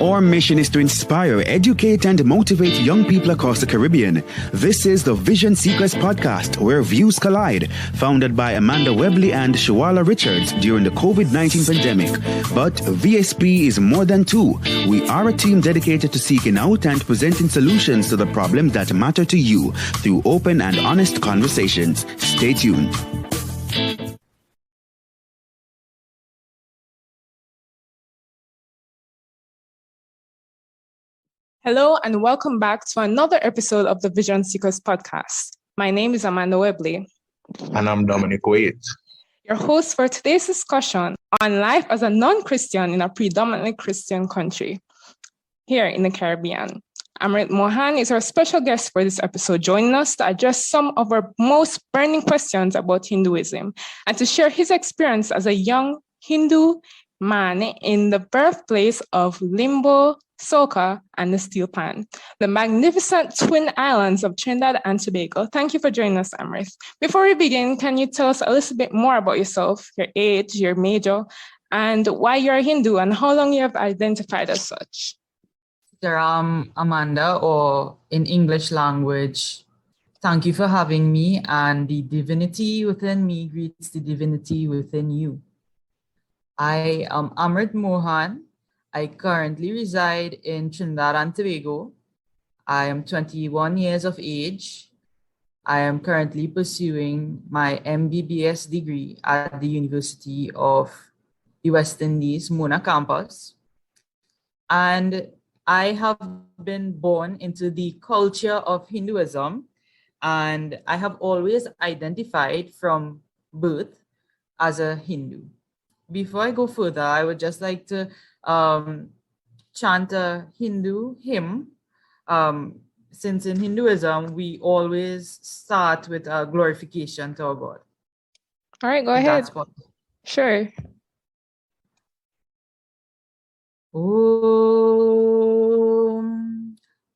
Our mission is to inspire, educate, and motivate young people across the Caribbean. This is the Vision Seekers podcast, where views collide, founded by Amanda Webley and Shawala Richards during the COVID-19 pandemic. But VSP is more than two. We are a team dedicated to seeking out and presenting solutions to the problems that matter to you through open and honest conversations. Stay tuned. Hello and welcome back to another episode of the Vision Seekers podcast. My name is Amanda Webley. And I'm Dominic Wade, your host for today's discussion on life as a non-Christian in a predominantly Christian country here in the Caribbean. Amrith Mohan is our special guest for this episode, joining us to address some of our most burning questions about Hinduism and to share his experience as a young Hindu man in the birthplace of Limbo, Soca, and the Steel Pan, the magnificent twin islands of Trinidad and Tobago. Thank you for joining us, Amrith. Before we begin, can you tell us a little bit more about yourself, your age, your major, and why you're a Hindu and how long you have identified as such? Amanda, or in English language, thank you for having me, and the divinity within me greets the divinity within you. I am Amrith Mohan. I currently reside in Trinidad and Tobago. I am 21 years of age. I am currently pursuing my MBBS degree at the University of the West Indies, Mona campus. And I have been born into the culture of Hinduism, and I have always identified from birth as a Hindu. Before I go further, I would just like to chant a Hindu hymn. Since in Hinduism, we always start with a glorification to our God. All right, go ahead. Sure.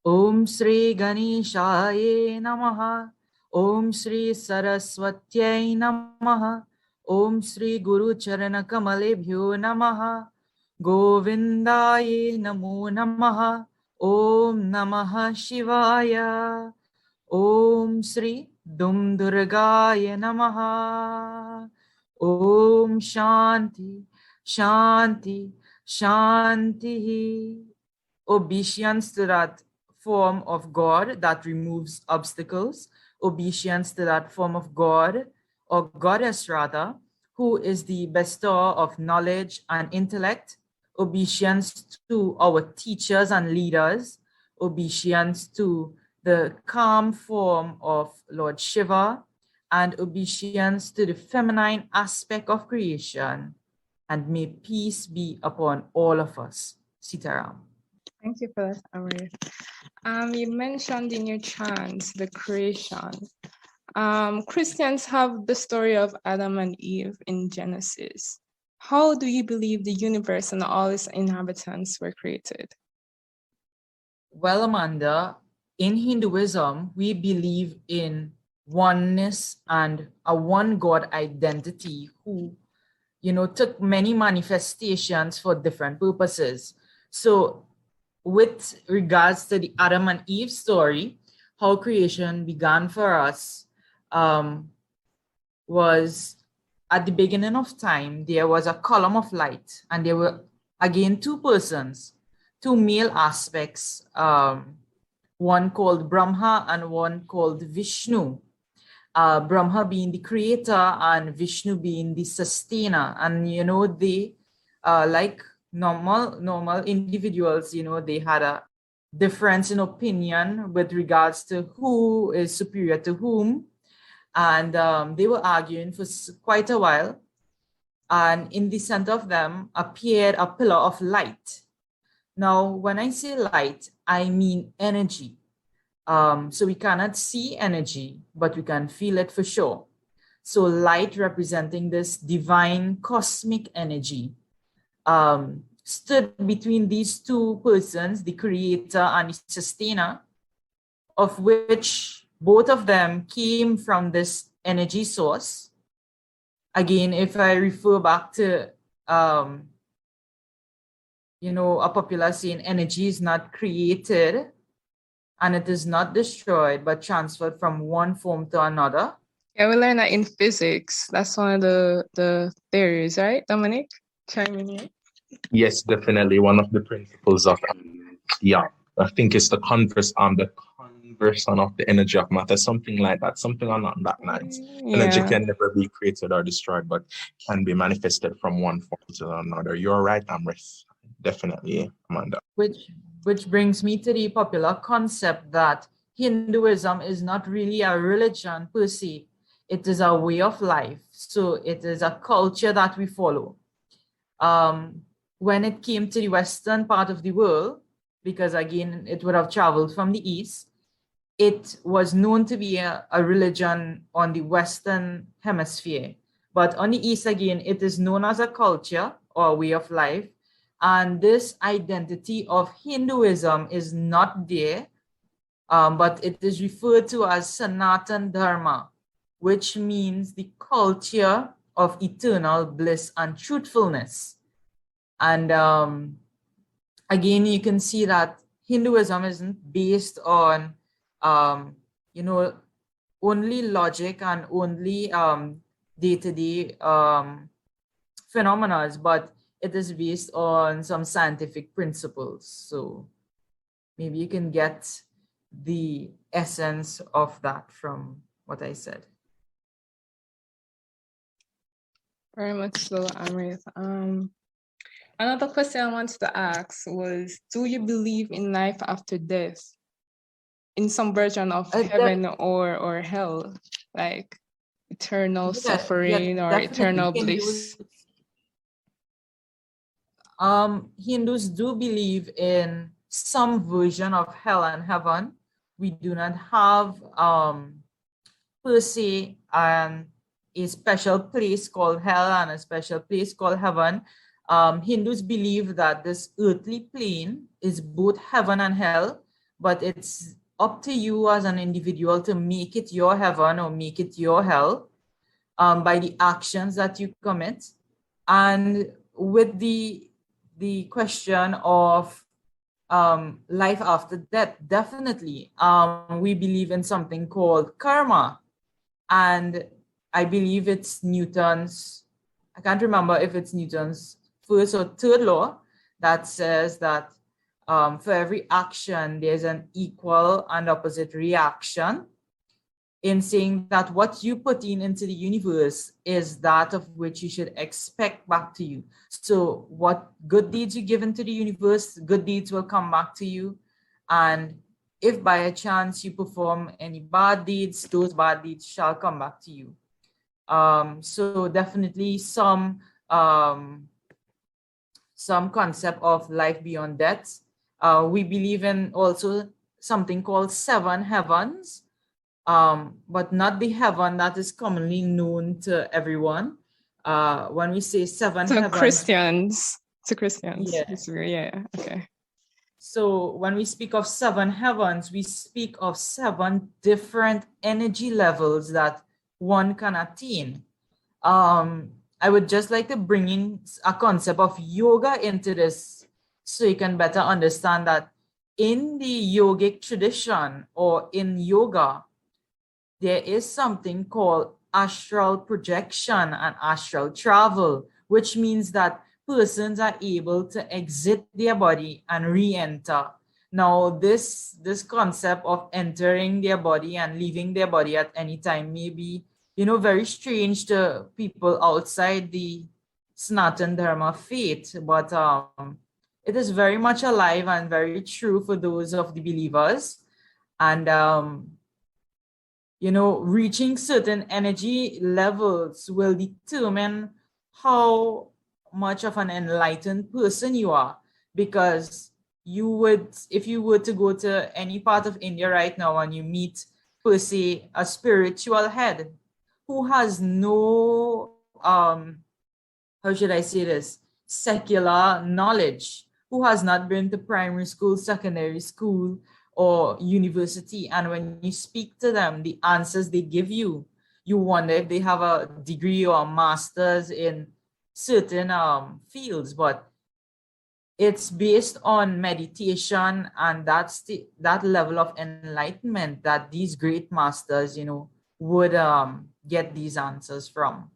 Om Sri Ganeshaya Namaha. Om Sri Saraswatyai Namaha. Om Sri Guru Charana Kamalebhyo Namaha. Govindaye Namo Namaha. Om Namaha Shivaya. Om Sri Dum Durgaya Namaha. Om Shanti, Shanti, Shanti. Obeisance to that form of God that removes obstacles. Obeisance to that form of God, or goddess rather, who is the bestower of knowledge and intellect. Obeisance to our teachers and leaders. Obeisance to the calm form of Lord Shiva, and obeisance to the feminine aspect of creation. And may peace be upon all of us. Sitaram. Thank you for that, Amrith. You mentioned in your chant the creation. Christians have the story of Adam and Eve in Genesis. How do you believe the universe and all its inhabitants were created? Well, Amanda, in Hinduism, we believe in oneness and a one God identity who, took many manifestations for different purposes. So with regards to the Adam and Eve story, how creation began for us was at the beginning of time, there was a column of light, and there were, again, two persons, two male aspects, one called Brahma and one called Vishnu. Brahma being the creator and Vishnu being the sustainer. And, they, like normal individuals, they had a difference in opinion with regards to who is superior to whom. And they were arguing for quite a while. And in the center of them appeared a pillar of light. Now, when I say light, I mean energy. So we cannot see energy, but we can feel it for sure. So light representing this divine cosmic energy stood between these two persons, the creator and the sustainer, of which both of them came from this energy source. Again, if I refer back to a popular saying, energy is not created and it is not destroyed, but transferred from one form to another. Yeah, we learned that in physics. That's one of the theories, right, Dominic? Chime in here. Yes, definitely one of the principles of I think it's the conversion of the energy of matter, something like that, something along that lines. Energy Yeah. can never be created or destroyed, but can be manifested from one form to another. You're right, Amrith. Definitely, Amanda. Which brings me to the popular concept that Hinduism is not really a religion per se. It is a way of life. So it is a culture that we follow. When it came to the western part of the world, because again, it would have traveled from the east, it was known to be a religion on the western hemisphere. But on the east, again, it is known as a culture or a way of life. And this identity of Hinduism is not there, but it is referred to as Sanatan Dharma, which means the culture of eternal bliss and truthfulness. And again, you can see that Hinduism isn't based on, only logic and only day-to-day phenomena, but it is based on some scientific principles. So maybe you can get the essence of that from what I said. Very much so, Amrith. Another question I wanted to ask was, do you believe in life after death? In some version of heaven or hell, like eternal suffering or eternal bliss? Hindus do believe in some version of hell and heaven. We do not have per se a special place called hell and a special place called heaven. Hindus believe that this earthly plane is both heaven and hell, but it's up to you as an individual to make it your heaven or make it your hell by the actions that you commit. And with the question of life after death, definitely we believe in something called karma. And I believe it's Newton's, I can't remember if it's Newton's first or third law that says that for every action, there's an equal and opposite reaction, in saying that what you put into the universe is that of which you should expect back to you. So what good deeds you give into the universe, good deeds will come back to you. And if by a chance you perform any bad deeds, those bad deeds shall come back to you. So definitely some concept of life beyond death. We believe in also something called 7 heavens, but not the heaven that is commonly known to everyone. When we say 7 heavens, Christians. Yes. Yeah. Okay. So when we speak of 7 heavens, we speak of 7 different energy levels that one can attain. I would just like to bring in a concept of yoga into this so you can better understand that in the yogic tradition or in yoga, there is something called astral projection and astral travel, which means that persons are able to exit their body and re-enter. Now, this concept of entering their body and leaving their body at any time may be, very strange to people outside the Sanatan Dharma faith, but it is very much alive and very true for those of the believers. And reaching certain energy levels will determine how much of an enlightened person you are. Because if you were to go to any part of India right now and you meet, per se, a spiritual head who has no, how should I say this, secular knowledge, who has not been to primary school, secondary school, or university, and when you speak to them, the answers they give you, you wonder if they have a degree or a master's in certain fields. But it's based on meditation, and that's that level of enlightenment that these great masters, would get these answers from.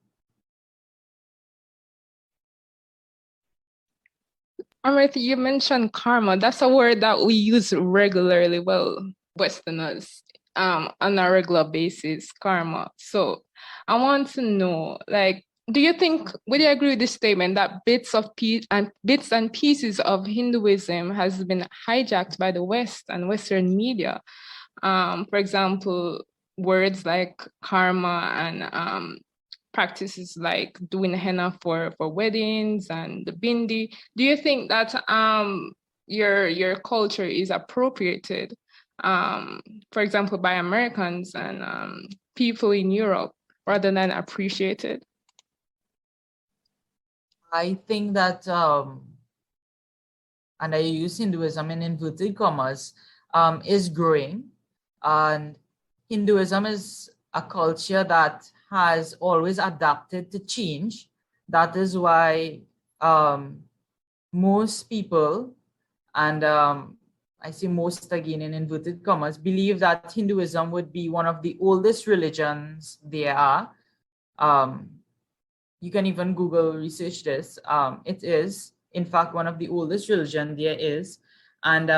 Amrith, you mentioned karma. That's a word that we use regularly, well, Westerners, on a regular basis, karma. So I want to know, would you agree with this statement that bits and pieces of Hinduism has been hijacked by the West and Western media? For example, words like karma and practices like doing henna for weddings and the bindi. Do you think that your culture is appropriated, for example, by Americans and people in Europe rather than appreciated? I think that, and I use Hinduism in inverted commas, is growing. And Hinduism is a culture that has always adapted to change. That is why most people, and I say most again in inverted commas, believe that Hinduism would be one of the oldest religions there are. You can even Google research this. It is, in fact, one of the oldest religion there is. And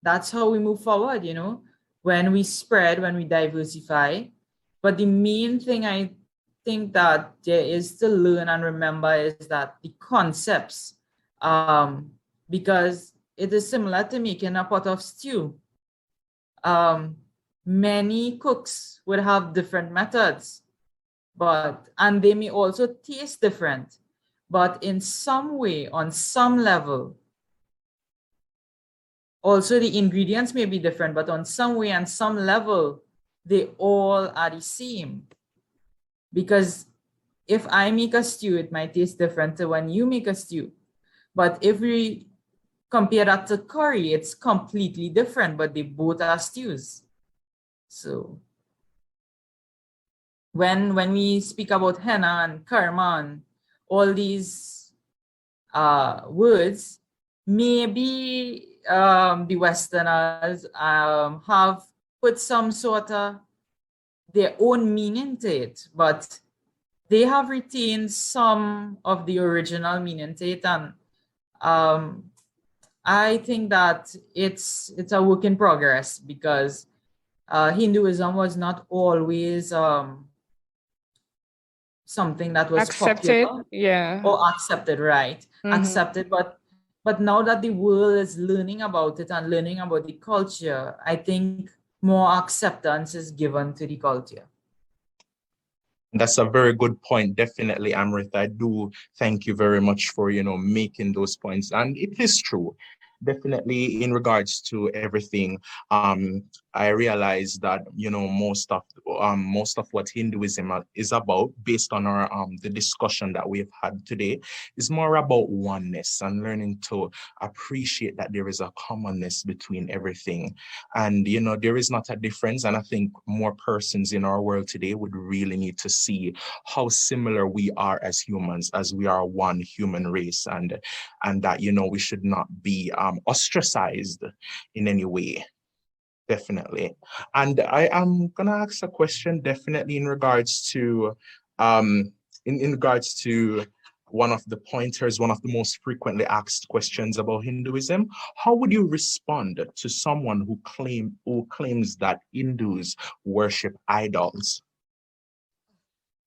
that's how we move forward, when we spread, when we diversify. But the main thing I think that there is to learn and remember is that the concepts, because it is similar to making a pot of stew. Many cooks would have different methods, and they may also taste different, but in some way, on some level, also the ingredients may be different, but on some way and some level, they all are the same. Because if I make a stew, it might taste different to when you make a stew. But if we compare that to curry, it's completely different, but they both are stews. So when we speak about henna and karma and all these words, maybe the Westerners have put some sort of their own meaning to it, but they have retained some of the original meaning to it. And I think that it's a work in progress, because Hinduism was not always something that was accepted, popular, or accepted, right? Accepted, but now that the world is learning about it and learning about the culture, I think more acceptance is given to the culture. That's a very good point, definitely, Amrith. I do thank you very much for, making those points. And it is true. Definitely, in regards to everything, I realize that most of what Hinduism is about, based on our the discussion that we've had today, is more about oneness and learning to appreciate that there is a commonness between everything, and there is not a difference. And I think more persons in our world today would really need to see how similar we are as humans, as we are one human race, and that we should not be ostracized in any way. Definitely. And I am gonna ask a question definitely in regards to in regards to one of the pointers, one of the most frequently asked questions about Hinduism. How would you respond to someone who claims that Hindus worship idols?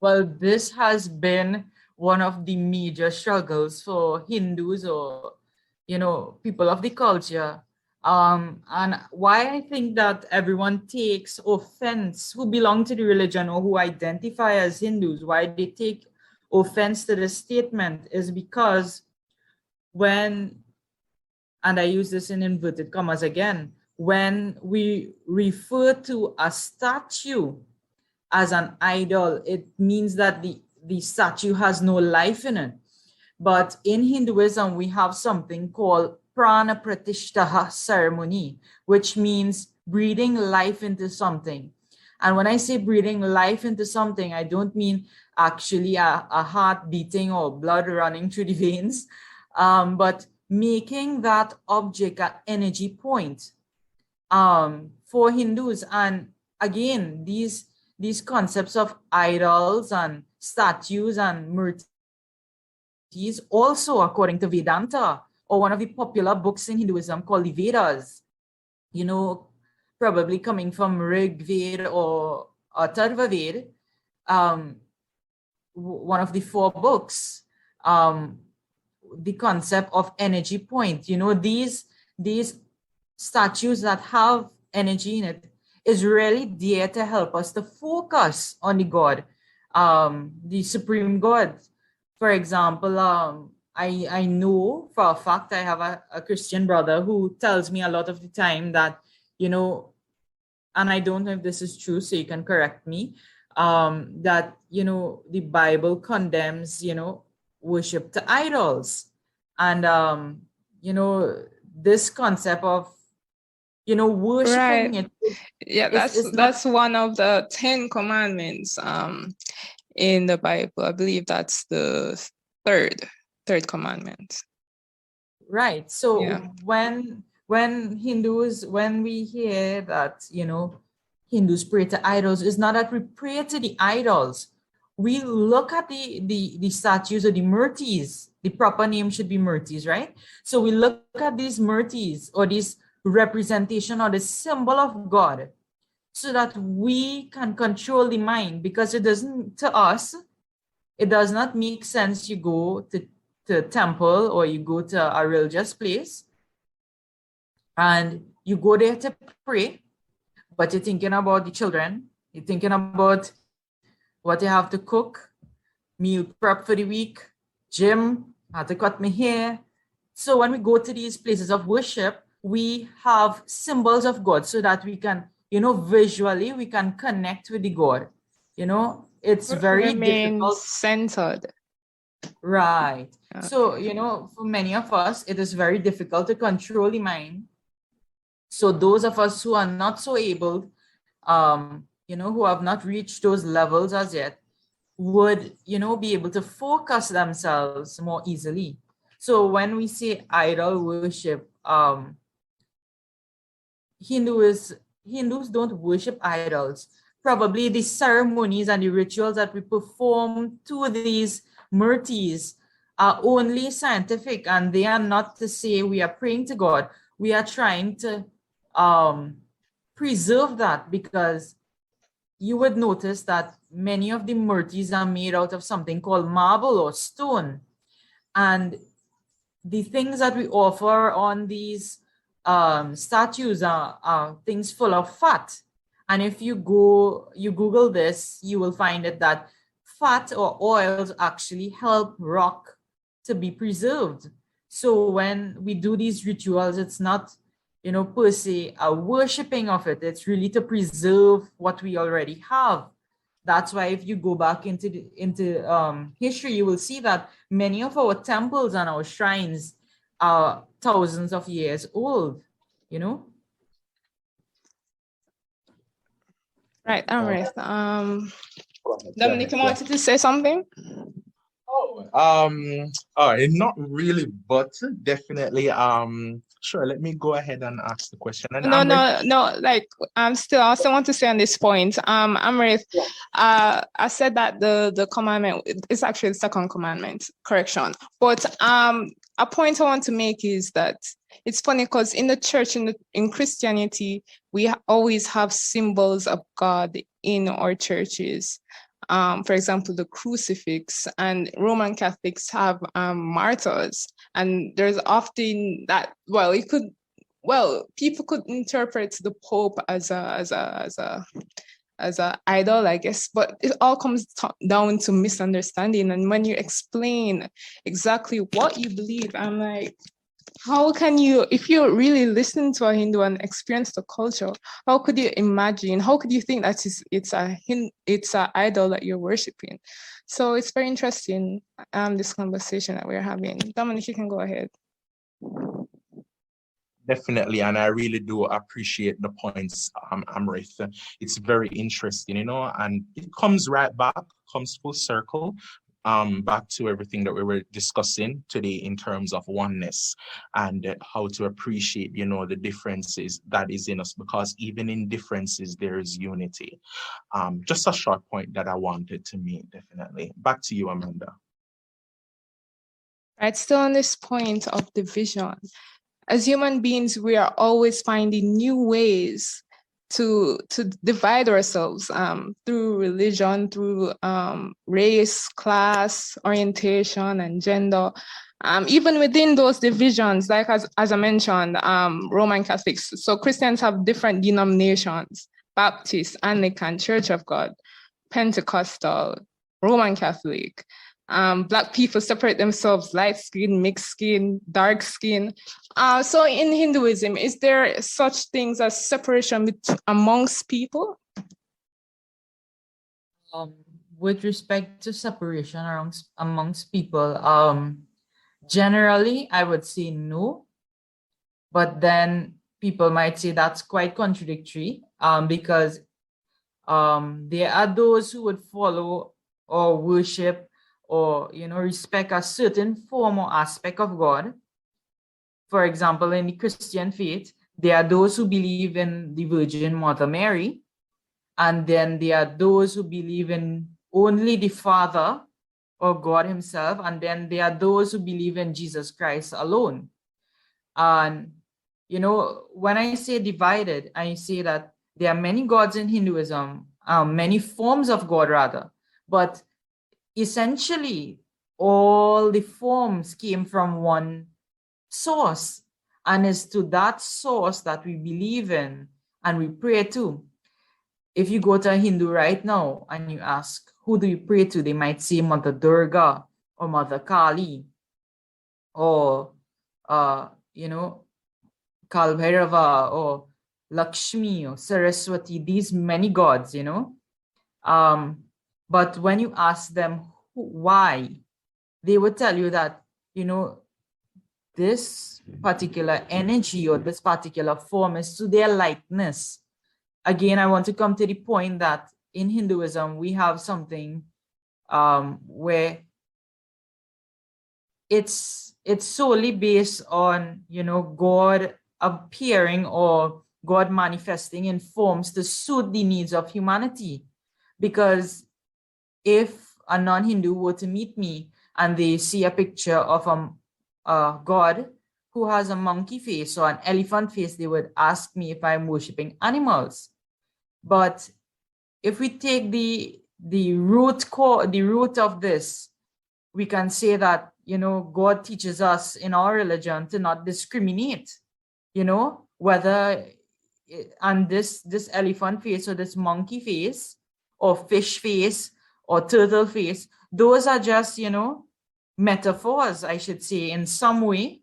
Well, this has been one of the major struggles for Hindus, or people of the culture. And why I think that everyone takes offense, who belong to the religion or who identify as Hindus, why they take offense to the statement is because and I use this in inverted commas again, when we refer to a statue as an idol, it means that the statue has no life in it. But in Hinduism, we have something called prana pratishtaha ceremony, which means breathing life into something. And when I say breathing life into something, I don't mean actually a heart beating or blood running through the veins. but making that object an energy point for Hindus. And again, these concepts of idols and statues and murtis, also according to Vedanta, or one of the popular books in Hinduism called the Vedas, probably coming from Rig Veda or Atharva Veda, one of the 4 books, the concept of energy point. These statues that have energy in it is really there to help us to focus on the God, the supreme God. For example, I know for a fact I have a Christian brother who tells me a lot of the time that, and I don't know if this is true, so you can correct me, that, the Bible condemns, worship to idols. And, this concept of, worshiping Right. it. Yeah, that's one of the 10 commandments in the Bible. I believe that's the third commandment. Right. So Yeah. when we hear that, Hindus pray to idols, it's not that we pray to the idols. We look at the statues or the murtis. The proper name should be murtis, right? So we look at these murtis or this representation or the symbol of God, so that we can control the mind, because it doesn't, to us, it does not make sense you go to a temple or you go to a religious place and you go there to pray, but you're thinking about the children, you're thinking about what you have to cook, meal prep for the week, gym, I have to cut my hair. So when we go to these places of worship, we have symbols of God so that we can, visually we can connect with the God. It's very difficult. Centered. Right. Okay. So, for many of us, it is very difficult to control the mind. So those of us who are not so able, who have not reached those levels as yet, would, be able to focus themselves more easily. So when we say idol worship, Hindus don't worship idols. Probably the ceremonies and the rituals that we perform to these murtis are only scientific, and they are not to say we are praying to God. We are trying to preserve that, because you would notice that many of the murtis are made out of something called marble or stone. And the things that we offer on these statues are things full of fat. And if you Google this, you will find it that fat or oils actually help rock to be preserved. So when we do these rituals, it's not, per se a worshipping of it. It's really to preserve what we already have. That's why if you go back into history, you will see that many of our temples and our shrines are thousands of years old, Right, Amrith. Dominic, you wanted to say something? Not really, but definitely. Sure. Let me go ahead and ask the question. And No. Like, I still want to say on this point. Amrith, I said that the commandment is actually the second commandment. Correction. But a point I want to make is that it's funny because in the church, in Christianity, we always have symbols of God in our churches. For example, the crucifix, and Roman Catholics have martyrs, and there's often that. People could interpret the Pope as a idol, I guess, but it all comes down to misunderstanding. And when you explain exactly what you believe, I'm like, how can you, if you really listen to a Hindu and experience the culture, how could you imagine, how could you think that it's an idol that you're worshiping? So it's very interesting, this conversation that we're having. Dominic, you can go ahead. Definitely, and I really do appreciate the points, Amrith. It's very interesting, and it comes right back, comes full circle back to everything that we were discussing today in terms of oneness and how to appreciate, the differences that is in us, because even in differences, there is unity. Just a short point that I wanted to make, definitely. Back to you, Amanda. Right, still on this point of division. As human beings, we are always finding new ways to divide ourselves through religion, through race, class, orientation, and gender. Even within those divisions, like as I mentioned, Roman Catholics. So Christians have different denominations: Baptist, Anglican, Church of God, Pentecostal, Roman Catholic. Black people separate themselves: light skin, mixed skin, dark skin. So in Hinduism, is there such things as separation amongst people? With respect to separation amongst people, generally, I would say no. But then people might say that's quite contradictory, because there are those who would follow or worship or respect a certain form or aspect of God. For example, in the Christian faith, there are those who believe in the Virgin Mother Mary, and then there are those who believe in only the Father or God himself, and then there are those who believe in Jesus Christ alone. And when I say divided, I say that there are many gods in Hinduism, many forms of God rather, but essentially all the forms came from one source, and it's to that source that we believe in and we pray to. If you go to a Hindu right now and you ask, who do you pray to? They might say Mother Durga or Mother Kali or, Kalbhairava or Lakshmi or Saraswati, these many gods, But when you ask them why, they would tell you that, this particular energy or this particular form is to their likeness. Again, I want to come to the point that in Hinduism, we have something where it's solely based on, God appearing or God manifesting in forms to suit the needs of humanity. Because if a non-Hindu were to meet me and they see a picture of a God who has a monkey face or an elephant face, they would ask me if I'm worshiping animals. But if we take the root of this, we can say that, God teaches us in our religion to not discriminate, whether on this elephant face or this monkey face or fish face or turtle face. Those are just, metaphors, I should say, in some way.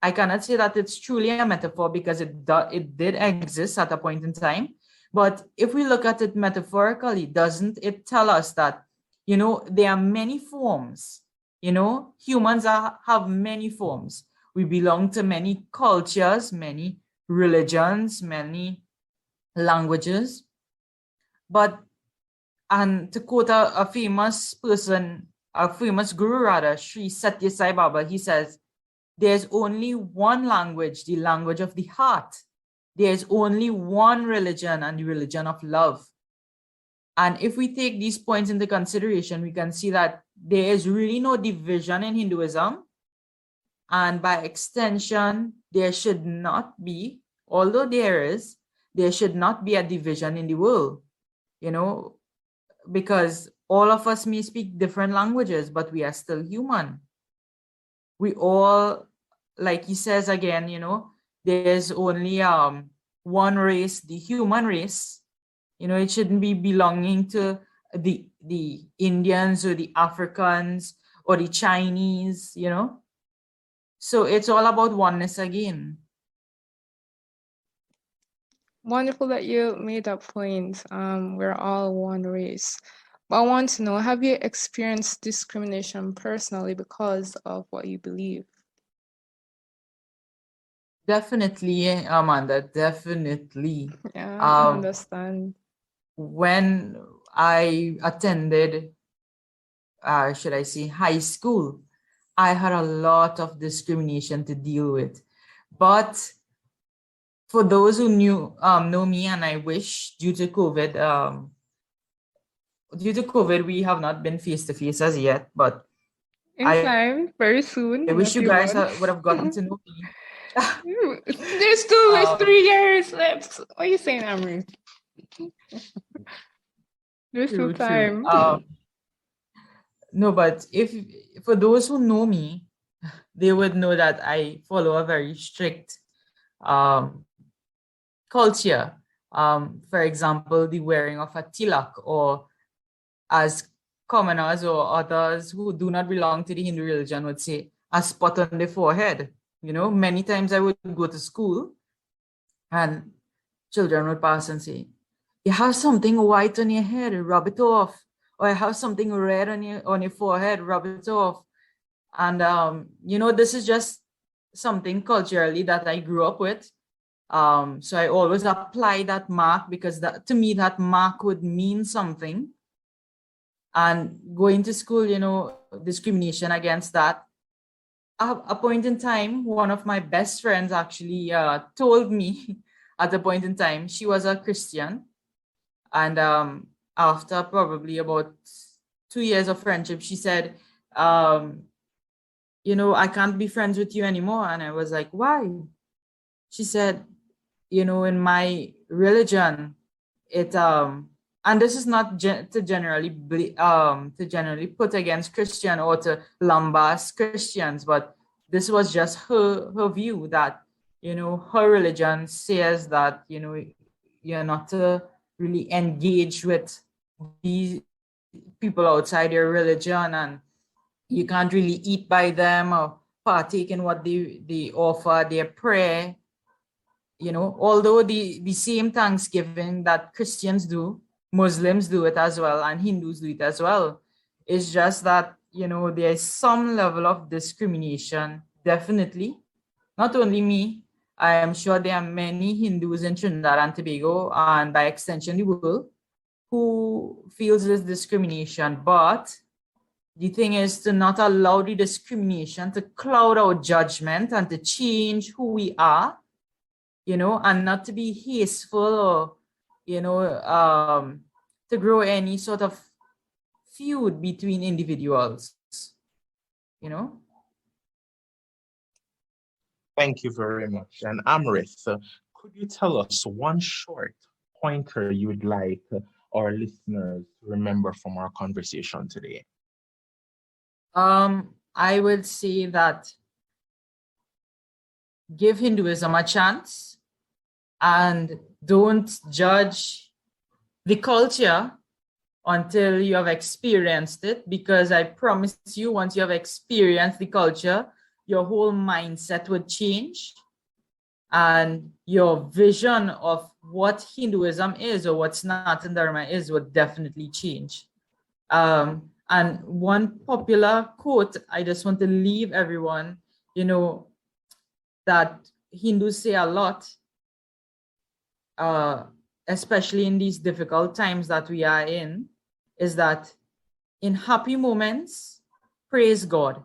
I cannot say that it's truly a metaphor because it did exist at a point in time. But if we look at it metaphorically, doesn't it tell us that, there are many forms? Humans have many forms. We belong to many cultures, many religions, many languages. And to quote a famous person, a famous guru rather, Sri Satya Sai Baba, he says, there's only one language, the language of the heart. There's only one religion, and the religion of love. And if we take these points into consideration, we can see that there is really no division in Hinduism. And by extension, there should not be, although there should not be a division in the world, because all of us may speak different languages, but we are still human. We all, like he says again, there's only one race, the human race. It shouldn't be belonging to the Indians or the Africans or the Chinese, So it's all about oneness again. Wonderful that you made that point. We're all one race. But I want to know, have you experienced discrimination personally because of what you believe? Definitely, Amanda, definitely. Yeah, I understand. When I attended should I say, high school, I had a lot of discrimination to deal with. But for those who know me, and I wish due to COVID, we have not been face to face as yet. But In time, very soon. I wish you guys would have gotten to know me. There's 3 years left. What are you saying, Amrith? There's still time. No, but if for those who know me, they would know that I follow a very strict culture. For example, the wearing of a tilak, or as commoners or others who do not belong to the Hindu religion would say, a spot on the forehead. You know, many times I would go to school and children would pass and say, you have something white on your head, rub it off. Or I have something red on your forehead, rub it off. And, you know, this is just something culturally that I grew up with. So I always apply that mark because to me, that mark would mean something. And going to school, you know, discrimination against that. At a point in time, one of my best friends actually told me at a point in time, she was a Christian. And after probably about 2 years of friendship, she said, you know, I can't be friends with you anymore. And I was like, why? She said, you know, in my religion, it and this is not to generally put against Christian or to lambast Christians, but this was just her view that, you know, her religion says that, you know, you're not to really engage with these people outside your religion, and you can't really eat by them or partake in what they offer, their prayer. You know, although the same Thanksgiving that Christians do, Muslims do it as well, and Hindus do it as well. It's just that, you know, there's some level of discrimination, definitely. Not only me, I am sure there are many Hindus in Trinidad and Tobago, and by extension the world, who feels this discrimination. But the thing is to not allow the discrimination to cloud our judgment and to change who we are, you know, and not to be hasteful or, you know, to grow any sort of feud between individuals, you know. Thank you very much. And Amrith, could you tell us one short pointer you would like our listeners to remember from our conversation today? I would say that give Hinduism a chance and don't judge the culture until you have experienced it, because I promise you, once you have experienced the culture, your whole mindset would change and your vision of what Hinduism is or what Sanatana Dharma is would definitely change. And one popular quote I just want to leave everyone, you know, that Hindus say a lot, especially in these difficult times that we are in, is that in happy moments, praise God.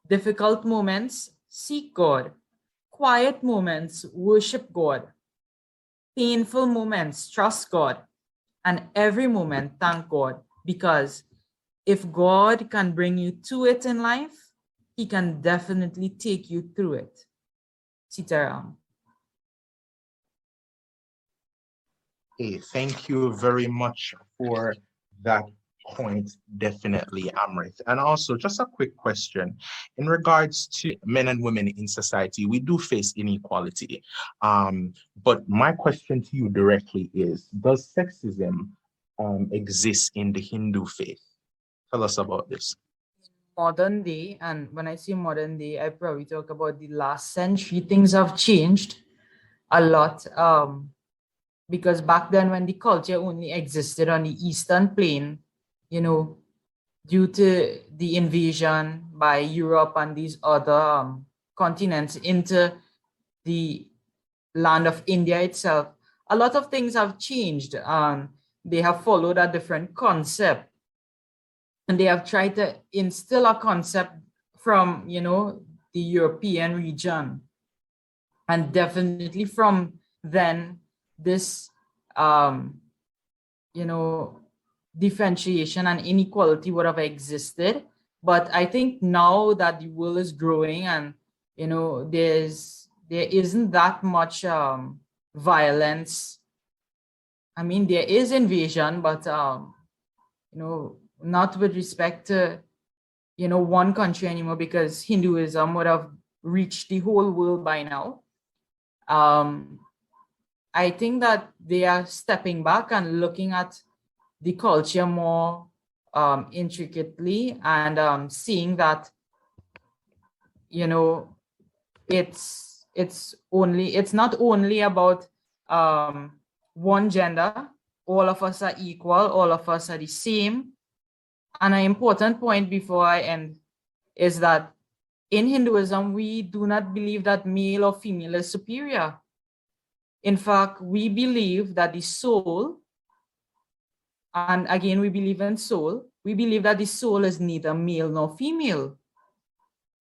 Difficult moments, seek God. Quiet moments, worship God. Painful moments, trust God. And every moment, thank God. Because if God can bring you to it in life, He can definitely take you through it. Sitaram. Hey, thank you very much for that point, definitely, Amrith. And also, just a quick question. In regards to men and women in society, we do face inequality. But my question to you directly is, does sexism exist in the Hindu faith? Tell us about this. Modern day, and when I say modern day, I probably talk about the last century, things have changed a lot. Because back then when the culture only existed on the Eastern Plain, you know, due to the invasion by Europe and these other continents into the land of India itself, a lot of things have changed. They have followed a different concept. And they have tried to instill a concept from, the European region. And definitely from then, this, differentiation and inequality would have existed. But I think now that the world is growing and, there isn't that much violence. I mean, there is invasion, but, not with respect to, one country anymore, because Hinduism would have reached the whole world by now. I think that they are stepping back and looking at the culture more intricately and seeing that, it's not only about one gender. All of us are equal, all of us are the same. And an important point before I end is that in Hinduism, we do not believe that male or female is superior. In fact, we believe that the soul, and again, we believe in soul, we believe that the soul is neither male nor female.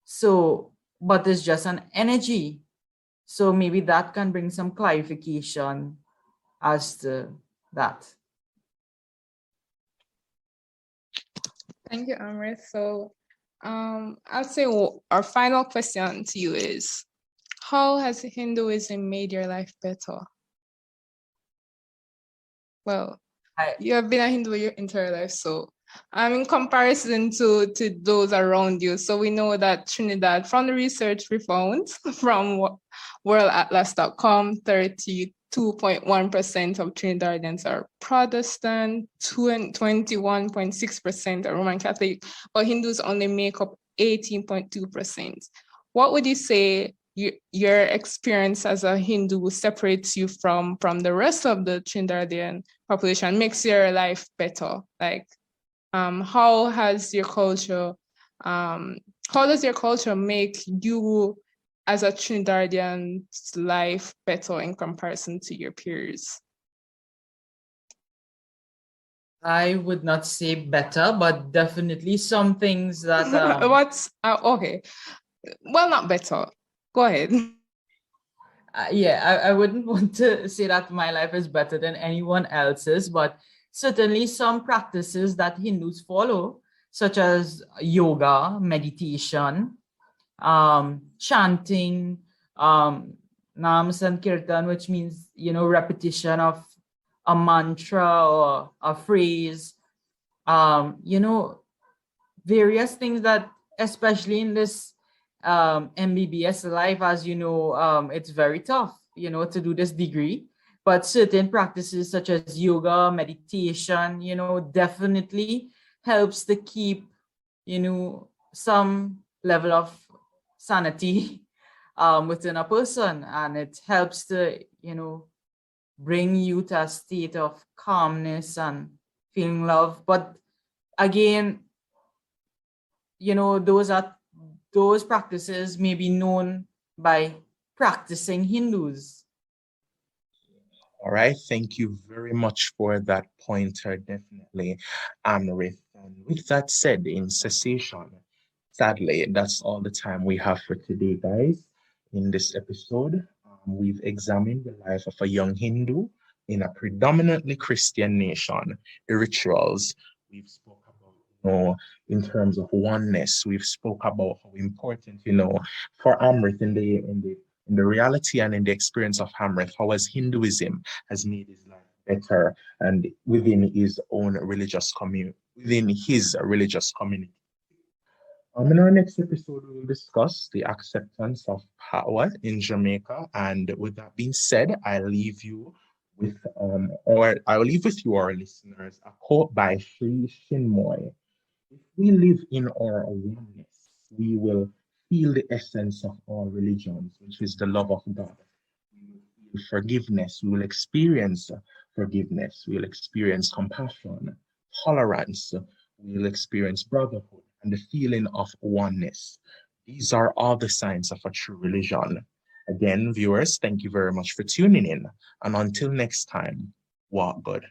So, but it's just an energy. So maybe that can bring some clarification as to that. Thank you, Amrith. So I'll say our final question to you is, how has Hinduism made your life better? Well, you have been a Hindu your entire life, so in comparison to those around you, so we know that Trinidad, from the research we found from worldatlas.com, 32.1% of Trinidadians are Protestant, 21.6% are Roman Catholic, but Hindus only make up 18.2%. What would you say your experience as a Hindu separates you from the rest of the Trinidadian population, makes your life better? Like, how does your culture make you as a Trinidadian's life better in comparison to your peers? I would not say better, but definitely some things that okay. Well, not better. Go ahead. I wouldn't want to say that my life is better than anyone else's, but certainly some practices that Hindus follow, such as yoga, meditation, chanting, Nam Sankirtan, which means, repetition of a mantra or a phrase, various things that, especially in this MBBS life, as you know, it's very tough, to do this degree. But certain practices such as yoga, meditation, definitely helps to keep, some level of sanity within a person. And it helps to, bring you to a state of calmness and feeling love. But again, those practices may be known by practicing Hindus. All right, thank you very much for that pointer, definitely, Amrith. And with that said, in cessation, sadly, that's all the time we have for today, guys. In this episode, we've examined the life of a young Hindu in a predominantly Christian nation, the rituals. We've spoke about, in terms of oneness. We've spoke about how important, for Amrith in the reality and in the experience of Amrith, how as Hinduism has made his life better and within his own religious community, In our next episode, we will discuss the acceptance of power in Jamaica. And with that being said, I'll leave you with our listeners, a quote by Sri Chinmoy. If we live in our oneness, we will feel the essence of all religions, which is the love of God. We will feel forgiveness. We will experience forgiveness. We will experience compassion, tolerance. We will experience brotherhood and the feeling of oneness. These are all the signs of a true religion. Again, viewers, thank you very much for tuning in. And until next time, walk good.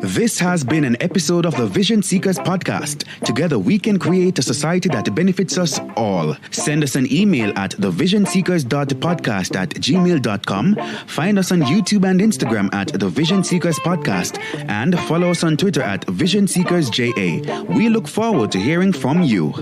This has been an episode of the Vision Seekers podcast. Together we can create a society that benefits us all. Send us an email at thevisionseekers.podcast@gmail.com. Find us on YouTube and Instagram at The Vision Seekers Podcast and follow us on Twitter at Vision Seekers JA. We look forward to hearing from you.